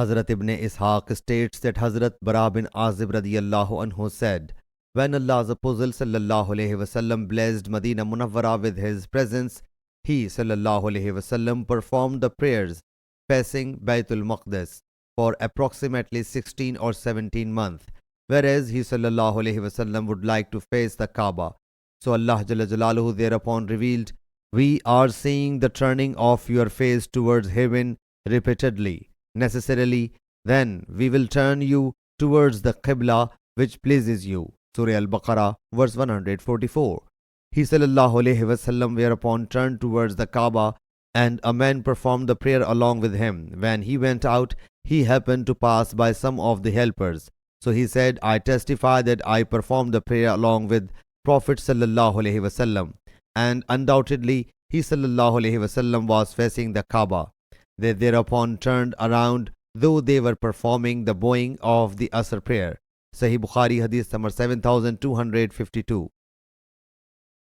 Hazrat ibn Ishaq states that Hazrat Bara bin Azib radiyallahu anhu said, when Allah's Apostle sallallahu alaihi wasallam blessed Medina Munawwara with his presence, he sallallahu alaihi wasallam performed the prayers facing Baytul Maqdis for approximately 16 or 17 months, whereas he sallallahu alaihi wasallam would like to face the Kaaba. So Allah Jalla Jalaluhu thereupon revealed, we are seeing the turning of your face towards heaven repeatedly. Necessarily, then we will turn you towards the Qibla which pleases you. Surah Al-Baqarah, verse 144. He sallallahu alaihi wasallam whereupon turned towards the Kaaba, and a man performed the prayer along with him. When he went out, he happened to pass by some of the helpers. So he said, I testify that I performed the prayer along with Prophet sallallahu alaihi wasallam, and undoubtedly he sallallahu alaihi wasallam was facing the Kaaba. They thereupon turned around, though they were performing the bowing of the Asr prayer. Sahih Bukhari Hadith number 7252.